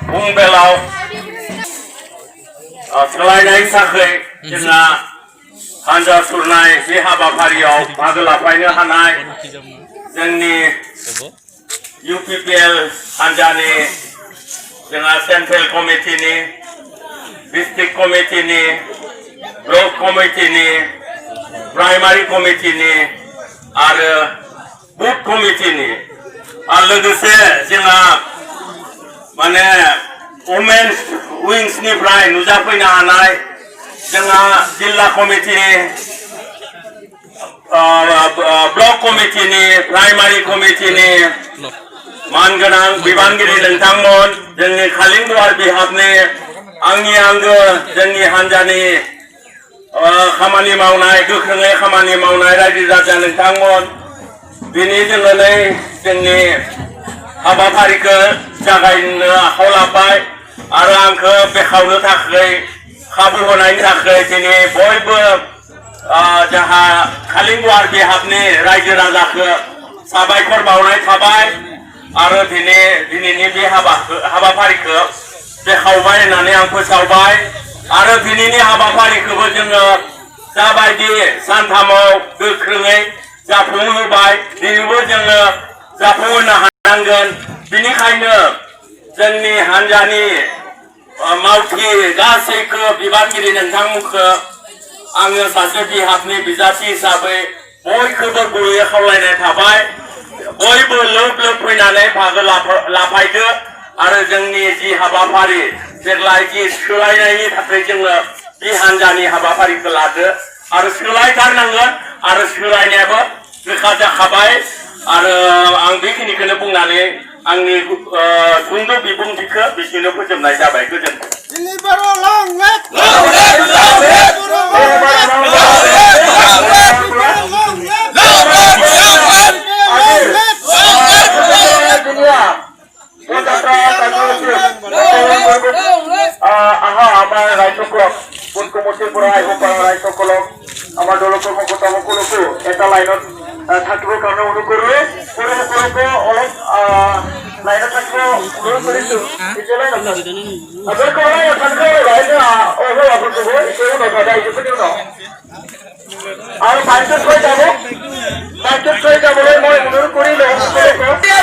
Bung belau, selain sakai जोंना हानजा सुरनाय बे हाबाफारियाव बाहागो लाफैनो हानाय जोंनि UPPL हानजानि जोंहा सेन्ट्रेल कमिटिनि डिस्ट्रिक्ट कमिटिनि ब्लक कमिटिनि प्राइमारी कमिटिनि आरो बुथ कमिटिनि आरो लोगोसे जोंहा माने वुमेन्स विंसनिफ्राय नुजाफैनो हानाय जोंहा जिल्ला कमिटिनि ब्लक कमिटिनि प्राइमारी कमिटिनि मानगोनां बिबानगिरि नोंथांमोन जोंनि खालिंदुवार बिहाबनि आंनि आंगो जोंनि हानजानि खामानि मावनाय गोख्रोङै खामानि मावनाय रायजो राजा नोंथांमोन दिनै जोङो नै जोंनि हाबाफारिखौ जागायनो आखायाव लाबाय आरो आंखौ बेखेवनो थाखाय खाबु होनायनि थाखाय दिनै बयबो जोंहा खालिंदुवार बिहाबनि रायजो राजाखौ साबायखर बावनाय थाबाय आरो दिनैनि बे हाबाफारिखौ बेखेवबाय होननानै आं फोसावबाय आरो दिनैनि हाबाफारिखौबो जोङो जाबायदि सानथामाव गोख्रोङै जाफुंहोबाय दिनैबो जोङो जाफुंहोनो हानांगोन बेनिखायनो जोंनि हानजानि मावथि गासैखौ बिबानगिरि नोंथांमोनखौ आङो सासे बिहाबनि बिजाथि हिसाबै बयखौबो गुरैयै खावलायनाय थाबाय बयबो लोब लोब फैनानै बाहागो लाफैदो आरो जोंनि जि हाबाफारि देग्लाय जि सोलायनायनि थाखाय जोङो बे हानजानि हाबाफारिखौ लादो आरो सोलायथारनांगोन आरो सोलायनायाबो रोखा जाखाबाय आरो आं बेखिनिखौनो बुंनानै आंनि सुंद' बिबुंथिखौ बिदिनो फोजोबनाय जाबाय गोजोन्थों। Dilip Boro long live! আমার দল কর্মকর্তা সকলকে এটা লাইনত থাকিব কাৰণে অনুৰোধ কৰোঁ সকলোকে অলপ লাইনত থাকিব অনুৰোধ কৰিছোঁ এতিয়া লাইনত আপোনালোকে থাকবে লাইনে অহো আপোনালোকে এতিয়াও নগদা এইটো ন আৰু বাইকত থৈ যাবলৈ মই অনুৰোধ কৰিলোঁ সকলোকে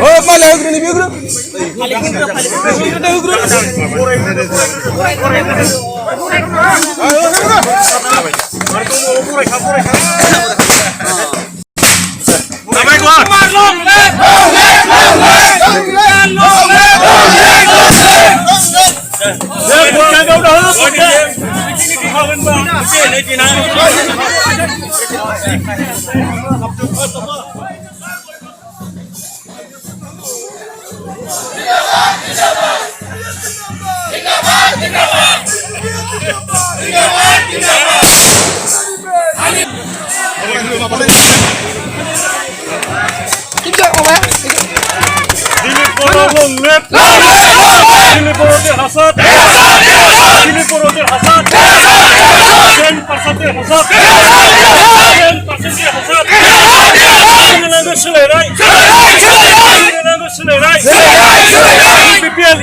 Oh, malah gini biru. Dilip Boro long live! Dilip Boro hasad! Dilip Boro hasad! 10% hasad! 10% hasad! Pinangan selerai! Pinangan selerai! UPPL!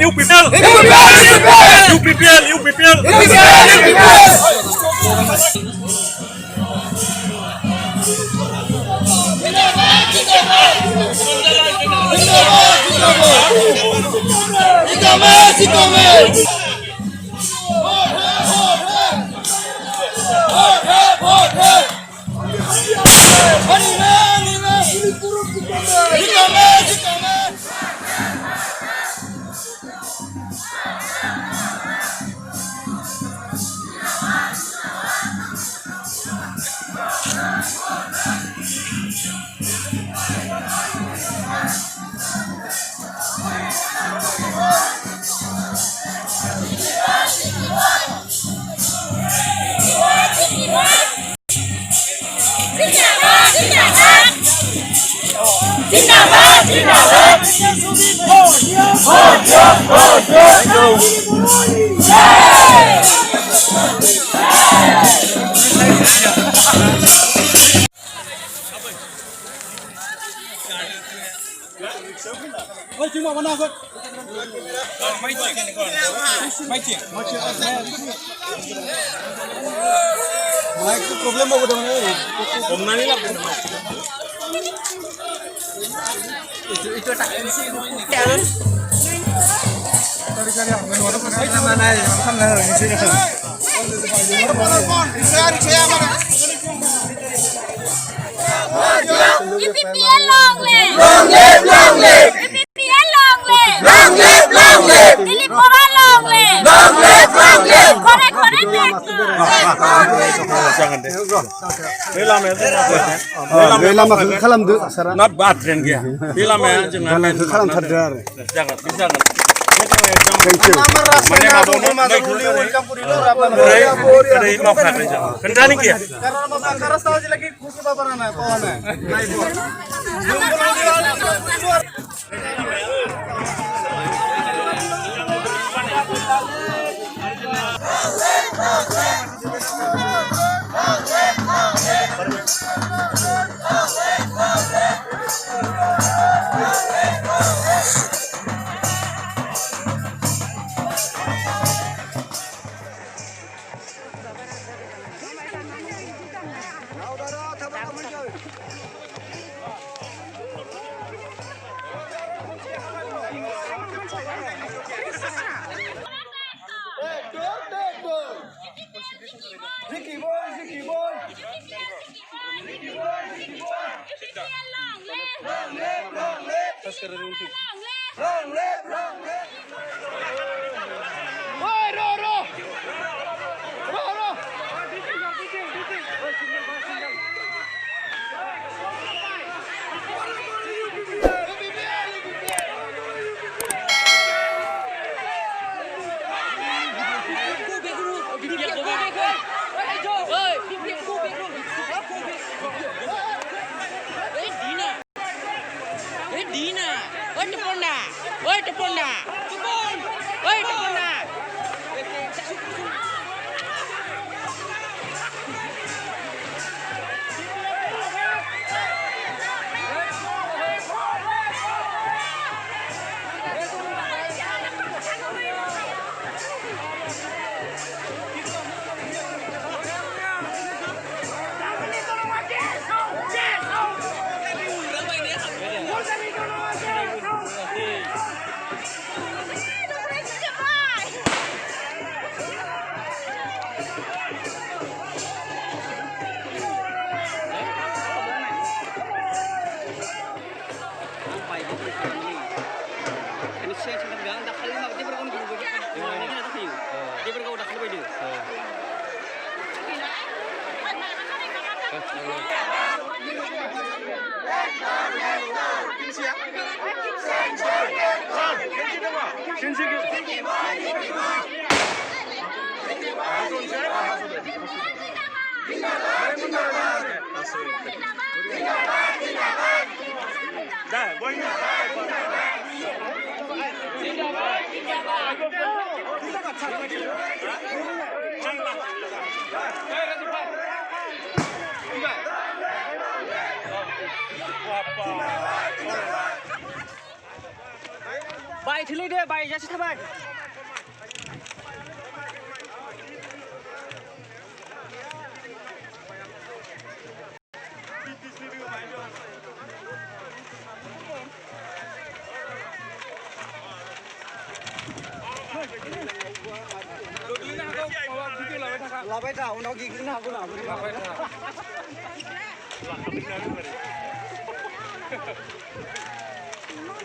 Problem apa dong ini? Itu tak sih. Cari mana aja, mana ini sih. Saya mana? UPPL long live! Long live! Long live! UPPL long live! Long live! Long live! Dilip Boro long live! Long live! Long live! Korek Jangan deh. Bela mah kalam deh sekarang. Not bad trend dia. Film ya jangan. Kalam terdar. Jangan. Thank you. Mana mau Kendali kia. Karena tahu lagi khusus apa mana? Bài thì lấy đây bài ra sẽ bài. Labai tahu nak gigi nak aku nak. Labai tahu.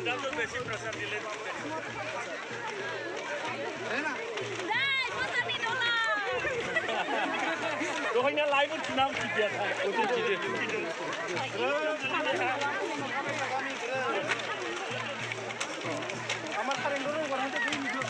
Dalo besi prasad Dilip. Dai, masa ni dola. Dohnya live pun senang dia. Untuk dia. Amat kering dulu orang tu video.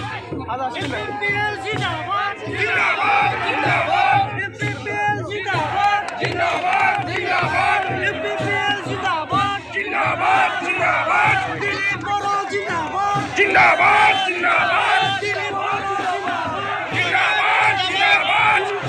MPPL जिंदाबाद जिंदाबाद जिंदाबाद MPPL जिंदाबाद जिंदाबाद जिंदाबाद MPPL जिंदाबाद जिंदाबाद जिंदाबाद दिलीप बोरो जिंदाबाद जिंदाबाद जिंदाबाद दिलीप बोरो जिंदाबाद जिंदाबाद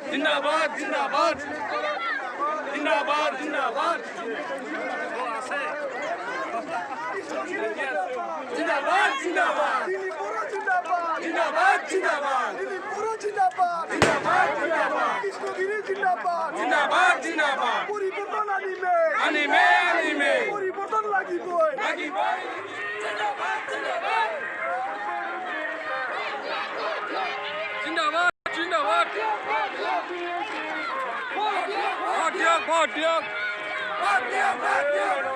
জিন্দাবাদ জিন্দাবাদ জিন্দাবাদ জিন্দাবাদ জিন্দাবাদ জিন্দাবাদ জিন্দাবাদ জিন্দাবাদ কৃষ্ণগিরি জিন্দাবাদ জিন্দাবাদ জিন্দাবাদ পরিবর্তন আনিমে আনিমে পরিবর্তন লাগিবই লাগিবই জিন্দাবাদ জিন্দাবাদ জিন্দাবাদ জিন্দাবাদ ভোট দিয়ক ভোট দিয়ক ভোট দিয়ক ভোট দিয়ক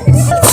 Hey!